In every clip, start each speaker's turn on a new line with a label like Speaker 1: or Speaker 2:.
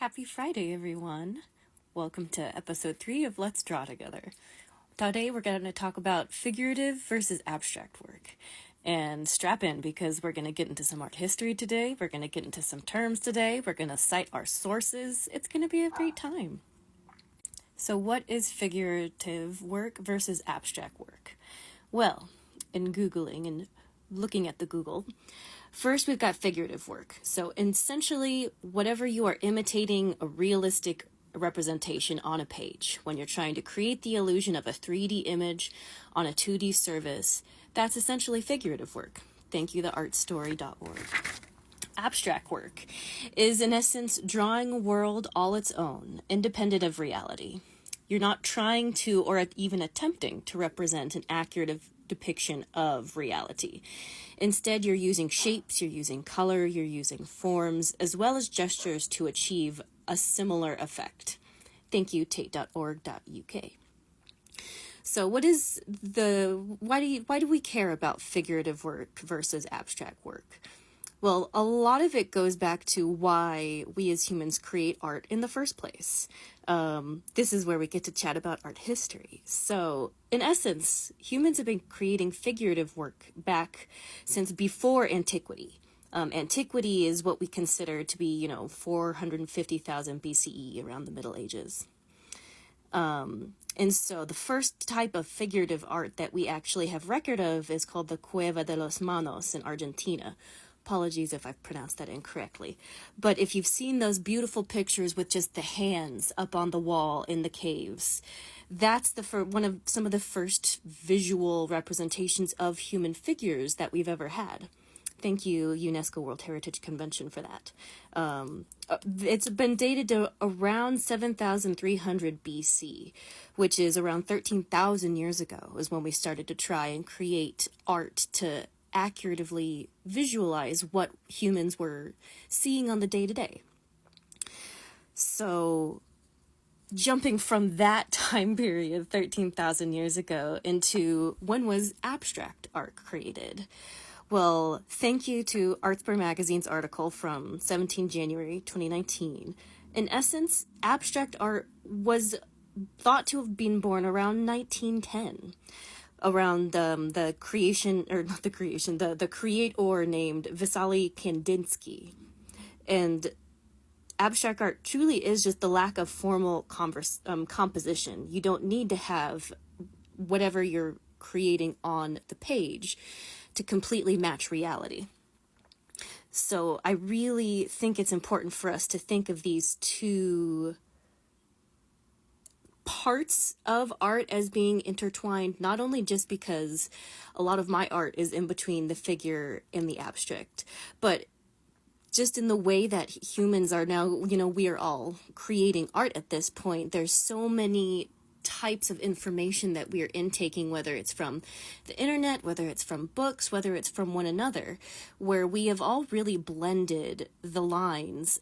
Speaker 1: Happy Friday, everyone. Welcome to episode 3 of Let's Draw Together. Today we're going to talk about figurative versus abstract work. And strap in because we're going to get into some art history today. We're going to get into some terms today. We're going to cite our sources. It's going to be a great time. So what is figurative work versus abstract work? Well, in Googling and looking at the Google, first we've got figurative work. So essentially, whatever you are imitating a realistic representation on a page, when you're trying to create the illusion of a 3D image on a 2D service, that's essentially figurative work. Thank you, theartstory.org. Abstract work is, in essence, drawing a world all its own, independent of reality. You're not trying to, or even attempting to represent an accurate depiction of reality. Instead, you're using shapes, you're using color, you're using forms, as well as gestures to achieve a similar effect. Thank you, tate.org.uk. So why do we care about figurative work versus abstract work? Well, a lot of it goes back to why we as humans create art in the first place. This is where we get to chat about art history. So, in essence, humans have been creating figurative work back since before antiquity. Antiquity is what we consider to be, 450,000 BCE, around the Middle Ages. And so the first type of figurative art that we actually have record of is called the Cueva de los Manos in Argentina. Apologies if I've pronounced that incorrectly. But if you've seen those beautiful pictures with just the hands up on the wall in the caves, that's some of the first visual representations of human figures that we've ever had. Thank you, UNESCO World Heritage Convention, for that. It's been dated to around 7,300 BC, which is around 13,000 years ago, is when we started to try and create art to accurately visualize what humans were seeing on the day-to-day. So, jumping from that time period, 13,000 years ago, into when was abstract art created? Well, thank you to Artspur Magazine's article from 17 January 2019. In essence, abstract art was thought to have been born around 1910, around the creator named Vasily Kandinsky. And abstract art truly is just the lack of formal composition. You don't need to have whatever you're creating on the page to completely match reality. So I really think it's important for us to think of these two parts of art as being intertwined, not only just because a lot of my art is in between the figure and the abstract, but just in the way that humans are now, we are all creating art at this point. There's so many types of information that we are intaking, whether it's from the internet, whether it's from books, whether it's from one another, where we have all really blended the lines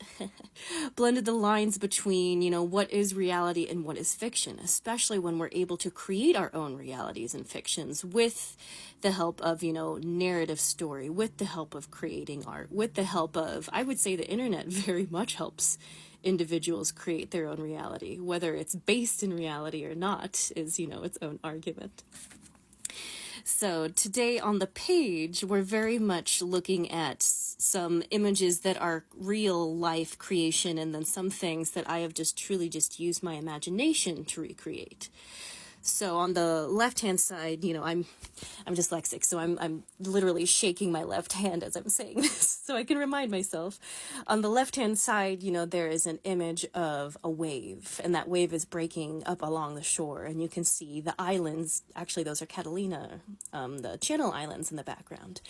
Speaker 1: between, what is reality and what is fiction, especially when we're able to create our own realities and fictions with the help of, narrative story, with the help of creating art, with the help of, I would say the internet very much helps individuals create their own reality. Whether it's based in reality or not is, its own argument. So today on the page, we're very much looking at some images that are real life creation, and then some things that I have truly used my imagination to recreate. So on the left-hand side, I'm dyslexic, so I'm literally shaking my left hand as I'm saying this, so I can remind myself. On the left-hand side, there is an image of a wave, and that wave is breaking up along the shore, and you can see the islands. Actually, those are Catalina, the Channel Islands in the background.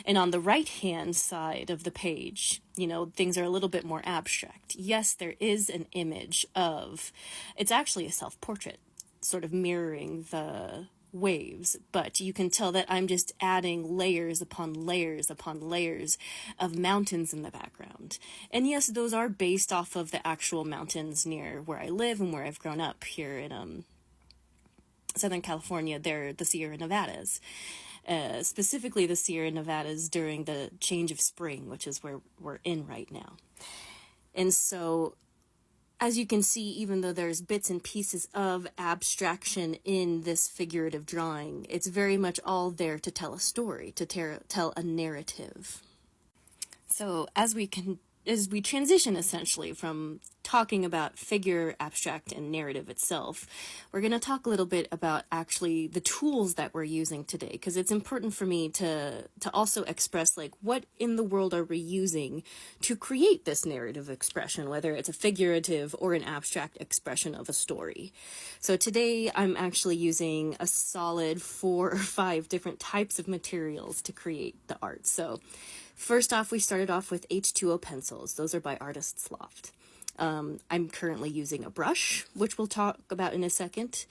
Speaker 1: And on the right-hand side of the page, things are a little bit more abstract. Yes, there is an image of, it's actually a self-portrait, sort of mirroring the waves, but you can tell that I'm just adding layers upon layers upon layers of mountains in the background. And yes, those are based off of the actual mountains near where I live and where I've grown up here in Southern California. They're the Sierra Nevadas. Specifically the Sierra Nevadas during the change of spring, which is where we're in right now. And so as you can see, even though there's bits and pieces of abstraction in this figurative drawing, it's very much all there to tell a story, to tell a narrative. So as we transition essentially from talking about figure, abstract, and narrative itself, we're going to talk a little bit about actually the tools that we're using today, because it's important for me to also express like what in the world are we using to create this narrative expression, whether it's a figurative or an abstract expression of a story. So today I'm actually using a solid 4 or 5 different types of materials to create the art. So first off, we started off with H2O pencils. Those are by Artist's Loft. I'm currently using a brush, which we'll talk about in a second.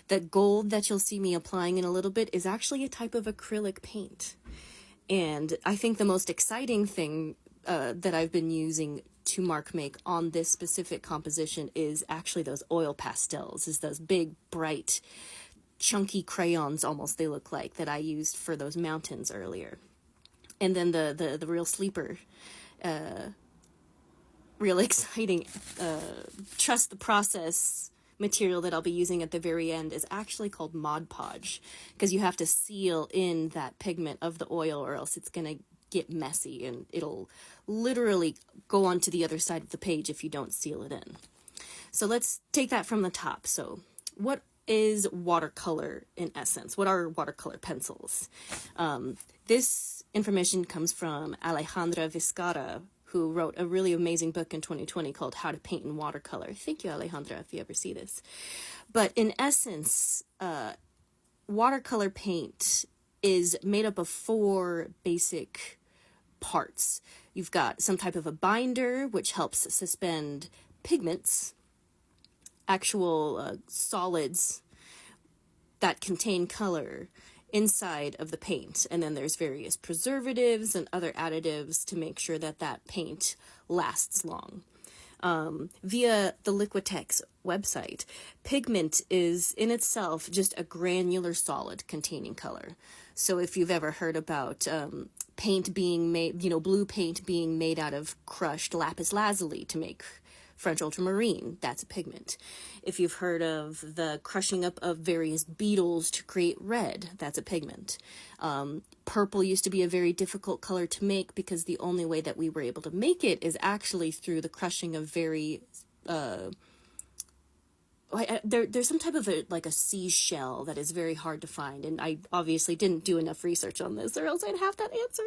Speaker 1: The gold that you'll see me applying in a little bit is actually a type of acrylic paint. And I think the most exciting thing that I've been using to mark make on this specific composition is actually those oil pastels, is those big, bright, chunky crayons almost they look like that I used for those mountains earlier. And then the real sleeper, real exciting, trust the process material that I'll be using at the very end is actually called Mod Podge, because you have to seal in that pigment of the oil or else it's going to get messy and it'll literally go onto the other side of the page if you don't seal it in. So let's take that from the top. So what is watercolor in essence? What are watercolor pencils? This information comes from Alejandra Vizcarra, who wrote a really amazing book in 2020 called How to Paint in Watercolor. Thank you, Alejandra, if you ever see this. But in essence, watercolor paint is made up of 4 basic parts. You've got some type of a binder, which helps suspend pigments, actual solids that contain color inside of the paint, and then there's various preservatives and other additives to make sure that that paint lasts long. Via the Liquitex website, pigment is in itself just a granular solid containing color. So if you've ever heard about paint being made, blue paint being made out of crushed lapis lazuli to make French ultramarine, that's a pigment. If you've heard of the crushing up of various beetles to create red, that's a pigment. Purple used to be a very difficult color to make because the only way that we were able to make it is actually through the crushing of very there's some type of a seashell that is very hard to find, and I obviously didn't do enough research on this or else I'd have that answer.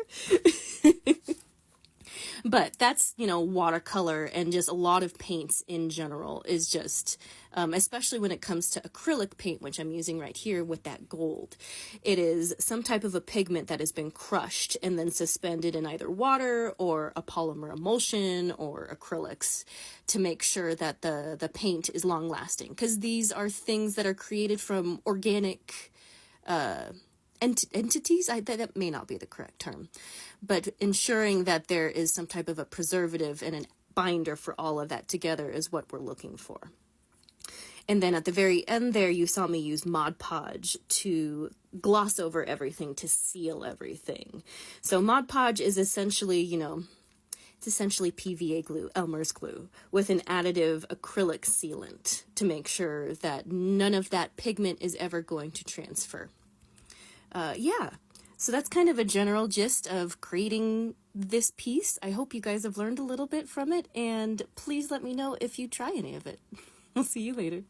Speaker 1: But that's, watercolor and just a lot of paints in general is just, especially when it comes to acrylic paint, which I'm using right here with that gold. It is some type of a pigment that has been crushed and then suspended in either water or a polymer emulsion or acrylics to make sure that the paint is long lasting. Because these are things that are created from organic entities, that may not be the correct term, but ensuring that there is some type of a preservative and a binder for all of that together is what we're looking for. And then at the very end there, you saw me use Mod Podge to gloss over everything, to seal everything. So Mod Podge is essentially, it's essentially PVA glue, Elmer's glue, with an additive acrylic sealant to make sure that none of that pigment is ever going to transfer. So that's kind of a general gist of creating this piece. I hope you guys have learned a little bit from it, and please let me know if you try any of it. I'll see you later.